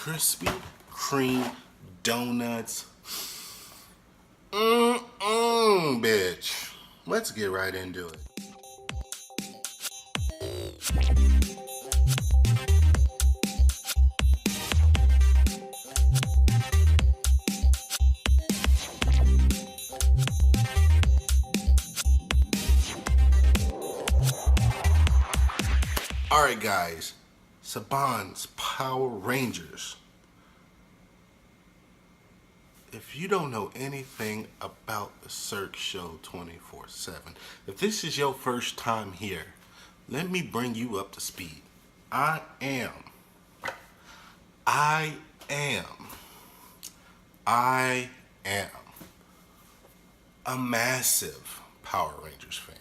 Krispy Kreme donuts. Bitch. Let's get right into it. Alright guys, Saban's Power Rangers. If you don't know anything about the Cirque Show 24/7, if this is your first time here, let me bring you up to speed. I am, I am, I am a massive Power Rangers fan.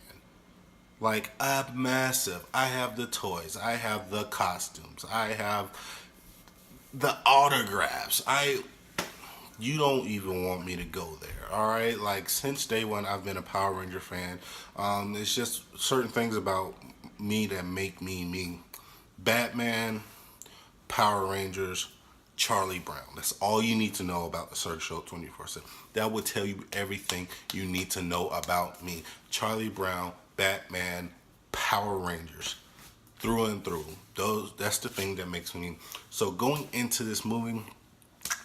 Like a massive. I have the toys. I have the costumes. I have the autographs. You don't even want me to go there. All right. Like since day one, I've been a Power Ranger fan. It's just certain things about me that make me me. Batman, Power Rangers, Charlie Brown. That's all you need to know about the Cirque Show 24/7. That will tell you everything you need to know about me. Charlie Brown, Batman, Power Rangers, through and through. That's the thing that makes me. So going into this movie,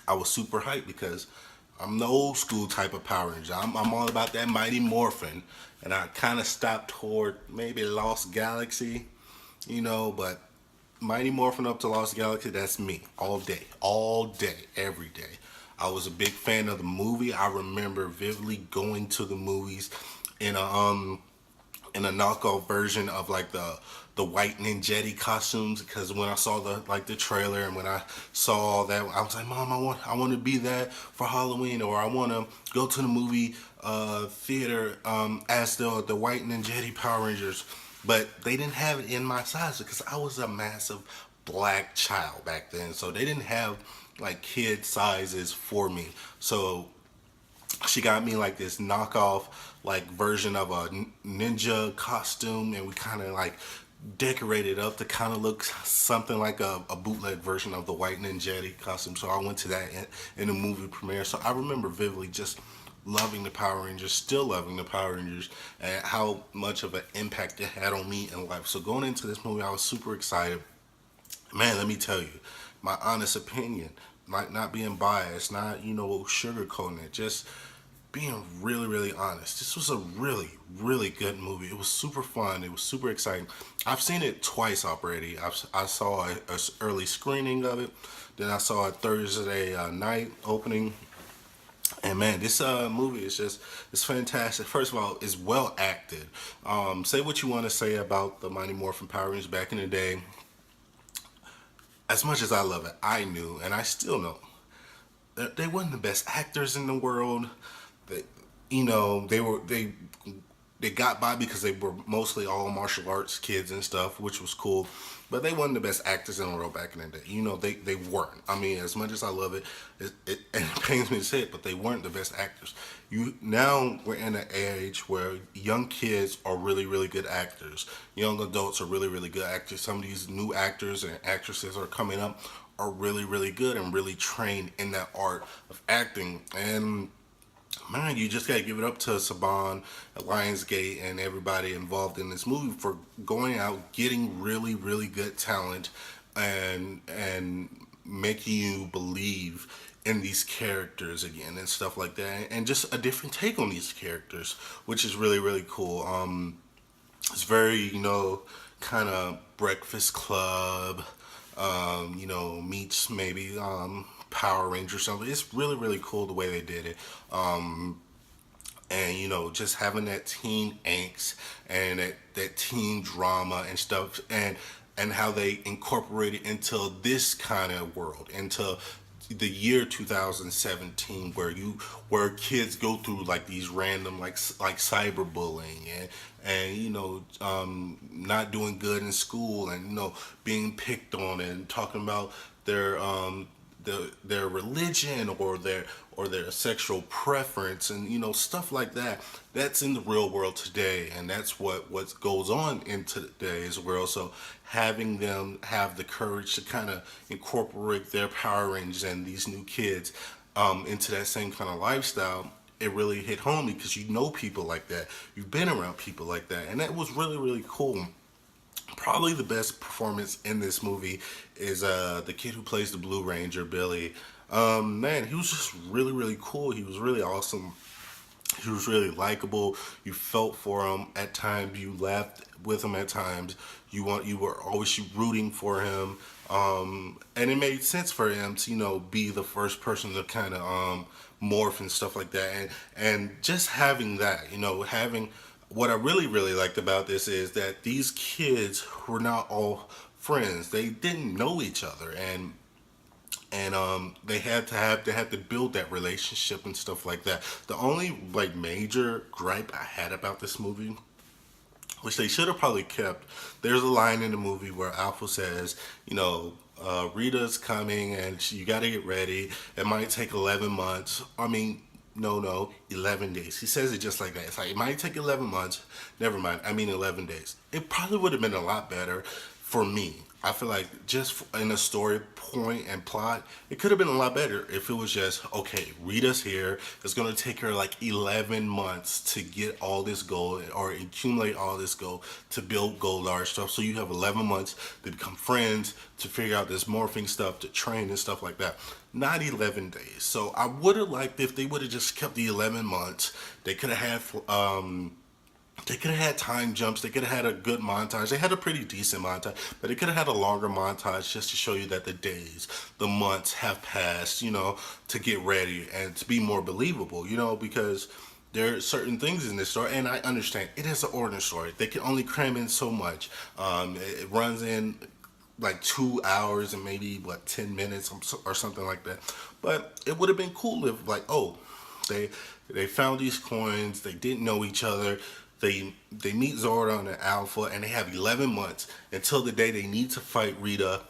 I was super hyped because I'm the old school type of Power Ranger. I'm all about that Mighty Morphin, and I kind of stopped toward maybe Lost Galaxy, but Mighty Morphin up to Lost Galaxy, that's me all day, every day. I was a big fan of the movie. I remember vividly going to the movies in a knockoff version of like the white ninjetti costumes, because when I saw the trailer and when I saw all that, I was like, Mom, I want to be that for Halloween, or I want to go to the movie theater as the white ninjetti Power Rangers. But they didn't have it in my size because I was a massive black child back then. So they didn't have like kid sizes for me. So she got me like this knockoff like version of a ninja costume, and we kind of like decorated up to kind of look something like a bootleg version of the white ninjetti costume. So I went to that in the movie premiere. So I remember vividly just loving the Power Rangers, still loving the Power Rangers, and how much of an impact it had on me in life. So going into this movie, I was super excited. Man, let me tell you, my honest opinion, like not being biased, not, sugarcoating it, just being really, really honest. This was a really, really good movie. It was super fun. It was super exciting. I've seen it twice already. I saw a early screening of it. Then I saw a Thursday night opening. And man, this movie it's fantastic. First of all, it's well acted. Say what you want to say about the Mighty Morphin Power Rangers back in the day. As much as I love it, I knew, and I still know, they weren't the best actors in the world. They, they got by because they were mostly all martial arts kids and stuff, which was cool. But they weren't the best actors in the world back in the day. They weren't. I mean, as much as I love it, and it pains me to say it, but they weren't the best actors. Now we're in an age where young kids are really, really good actors. Young adults are really, really good actors. Some of these new actors and actresses are coming up are really, really good and really trained in that art of acting. And man, you just gotta give it up to Saban, Lionsgate, and everybody involved in this movie for going out, getting really, really good talent, and making you believe in these characters again and stuff like that, and just a different take on these characters, which is really, really cool. It's very, kind of Breakfast Club, meets maybe Power Rangers something. It's really, really cool the way they did it. And just having that teen angst and that teen drama and stuff, and how they incorporate it into this kind of world, into the year 2017, where kids go through like these random like cyberbullying and not doing good in school, and being picked on and talking about their religion or their sexual preference, and stuff like that. That's in the real world today, and that's what goes on in today's world. So having them have the courage to kind of incorporate their Power Rangers and these new kids into that same kind of lifestyle, it really hit home because people like that. You've been around people like that, and that was really really cool. Probably the best performance in this movie is the kid who plays the Blue Ranger, Billy. Man, he was just really really cool. He was really awesome. He was really likable. You felt for him at times. You laughed with him at times. You were always rooting for him. And it made sense for him to be the first person to kind of morph and stuff like that. And just having that, having what I really really liked about this is that these kids were not all friends. They didn't know each other, and they had to build that relationship and stuff like that. The only like major gripe I had about this movie, which they should have probably kept, there's a line in the movie where Alpha says, Rita's coming and you got to get ready. It might take 11 months. I mean, no, 11 days. He says it just like that. It's like, it might take 11 months. Never mind. I mean, 11 days. It probably would have been a lot better for me. I feel like just in a story point and plot, it could have been a lot better if it was just, okay, Rita's here. It's going to take her like 11 months to get all this gold or accumulate all this gold to build Goldar stuff. So you have 11 months to become friends, to figure out this morphing stuff, to train and stuff like that. Not 11 days. So I would have liked if they would have just kept the 11 months. They could have had they could have had time jumps. They could have had a good montage. They had a pretty decent montage, but they could have had a longer montage just to show you that the days, the months have passed, to get ready and to be more believable, because there are certain things in this story, and I understand it is an origin story. They can only cram in so much. It runs in like 2 hours and maybe 10 minutes or something like that. But it would have been cool if they found these coins. They didn't know each other. They meet Zordon and Alpha, and they have 11 months until the day they need to fight Rita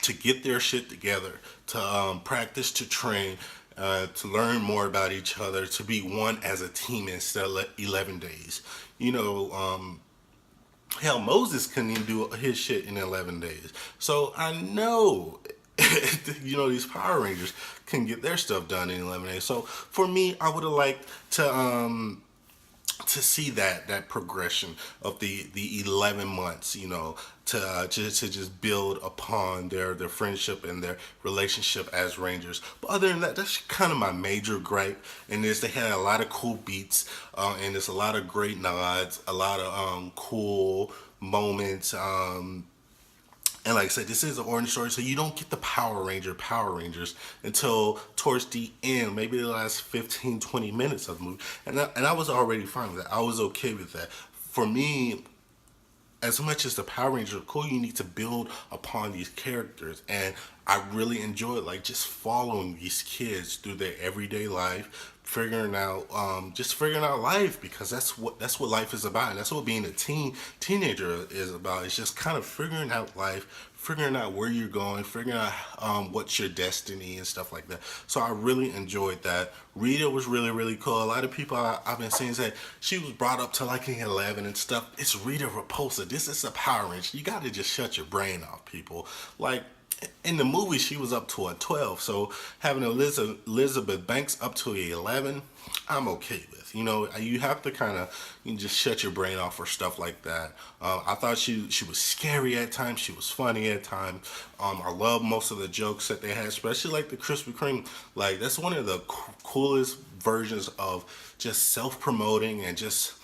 to get their shit together, to practice, to train, to learn more about each other, to be one as a team instead of 11 days. Hell, Moses couldn't even do his shit in 11 days. So I know, these Power Rangers can get their stuff done in 11 days. So for me, I would have liked to see that progression of the 11 months, to just build upon their friendship and their relationship as Rangers. But other than that, that's kind of my major gripe. And they had a lot of cool beats, and there's a lot of great nods, a lot of cool moments. And like I said, this is an origin story, so you don't get the Power Rangers until towards the end, maybe the last 15, 20 minutes of the movie. And I was already fine with that. I was okay with that. For me, as much as the Power Rangers are cool, you need to build upon these characters. And I really enjoyed just following these kids through their everyday life, figuring out life, because that's what life is about, and that's what being a teenager is about. It's just kind of figuring out life, figuring out where you're going, figuring out what's your destiny and stuff like that. So I really enjoyed that. Rita was really really cool. A lot of people I've been seeing say she was brought up to like an 11 and stuff. It's Rita Repulsa. This is a Power Ranger. You got to just shut your brain off, people. In the movie, she was up to a 12, so having Elizabeth Banks up to a 11, I'm okay with. You have to kind of just shut your brain off for stuff like that. I thought she was scary at times. She was funny at times. I love most of the jokes that they had, especially like the Krispy Kreme. That's one of the coolest versions of just self-promoting and just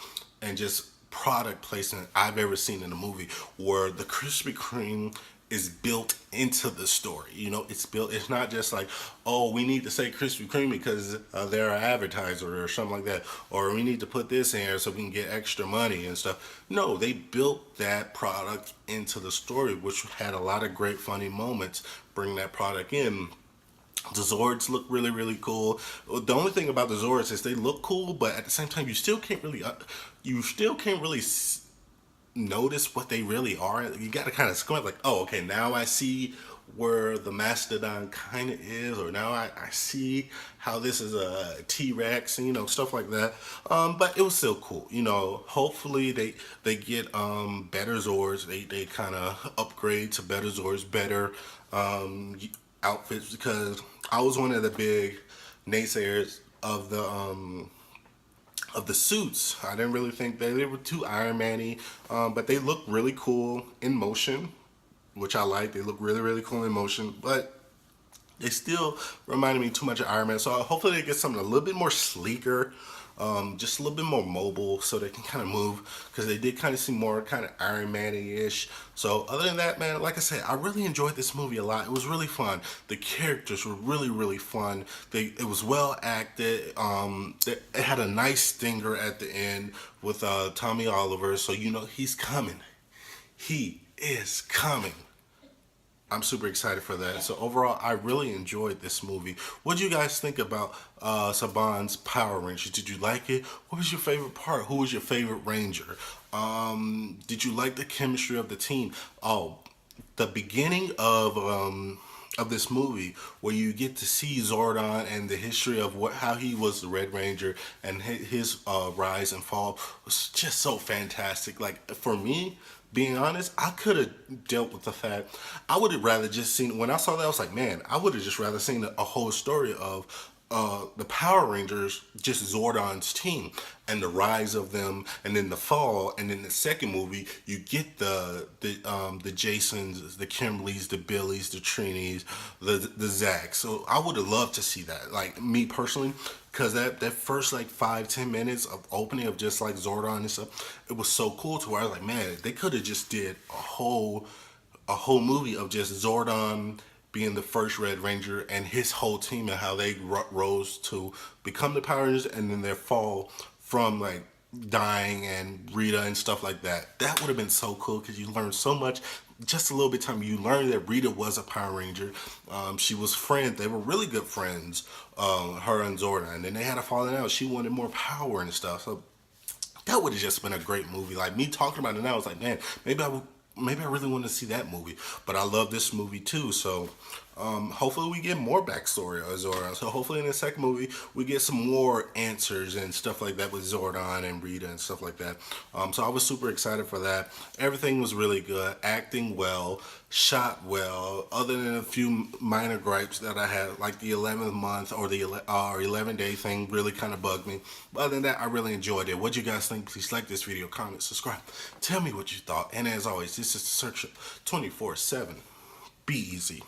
product placement I've ever seen in a movie, where the Krispy Kreme is built into the story. It's built. It's not just like, oh, we need to say Krispy Kreme because they're an advertiser or something like that, or we need to put this in here so we can get extra money and stuff. No, they built that product into the story, which had a lot of great funny moments. Bring that product in. The Zords look really, really cool. The only thing about the Zords is they look cool, but at the same time, you still can't really notice what they really are. You got to kind of squint, like, oh, okay, now I see where the mastodon kind of is, or now I see how this is a T-Rex and stuff like that. But it was still cool. Hopefully they get better Zords. They kind of upgrade to better Zords, better outfits, because I was one of the big naysayers of the suits. I didn't really think they were too Iron Man-y, but they look really cool in motion, which I like. They look really, really cool in motion, but they still reminded me too much of Iron Man. So hopefully they get something a little bit more sleeker, just a little bit more mobile, so they can kind of move, because they did kind of seem more kind of Iron Man-ish. So other than that, man, like I said, I really enjoyed this movie a lot. It was really fun. The characters were really, really fun. It was well acted. It had a nice stinger at the end with Tommy Oliver, so he's coming. He is coming. I'm super excited for that. So overall, I really enjoyed this movie. What do you guys think about Saban's Power Rangers? Did you like it? What was your favorite part? Who was your favorite Ranger? Did you like the chemistry of the team? Oh, the beginning of this movie, where you get to see Zordon and the history of how he was the Red Ranger and his rise and fall, was just so fantastic. Like, for me, being honest, I could have dealt with the fact, I would have rather just seen, when I saw that, I was like, man, I would have just rather seen a whole story of the Power Rangers, just Zordon's team, and the rise of them, and then the fall, and then the second movie, you get the Jasons, the Kimberlys, the Billys, the Trinis, the Zacks. So I would have loved to see that, like, me personally, because that first like 5-10 minutes of opening of just like Zordon and stuff, it was so cool to where I was like, man, they could have just did a whole movie of just Zordon being the first Red Ranger and his whole team, and how they rose to become the Power Rangers, and then their fall from like dying and Rita and stuff like that. That would have been so cool, because you learned so much. Just a little bit of time, you learned that Rita was a Power Ranger. She was friends. They were really good friends, her and Zordon. And then they had a falling out. She wanted more power and stuff. So that would have just been a great movie. Like, me talking about it now, I was like, man, maybe I really want to see that movie. But I love this movie too. So hopefully we get more backstory of Zordon. So hopefully in the second movie we get some more answers and stuff like that with Zordon and Rita and stuff like that. So I was super excited for that. Everything was really good. Acting well, shot well, other than a few minor gripes that I had, like the 11th month or the 11-day thing really kind of bugged me. But other than that, I really enjoyed it. What do you guys think? Please like this video, comment, subscribe. Tell me what you thought. And as always, this is the Search 24/7. Be easy.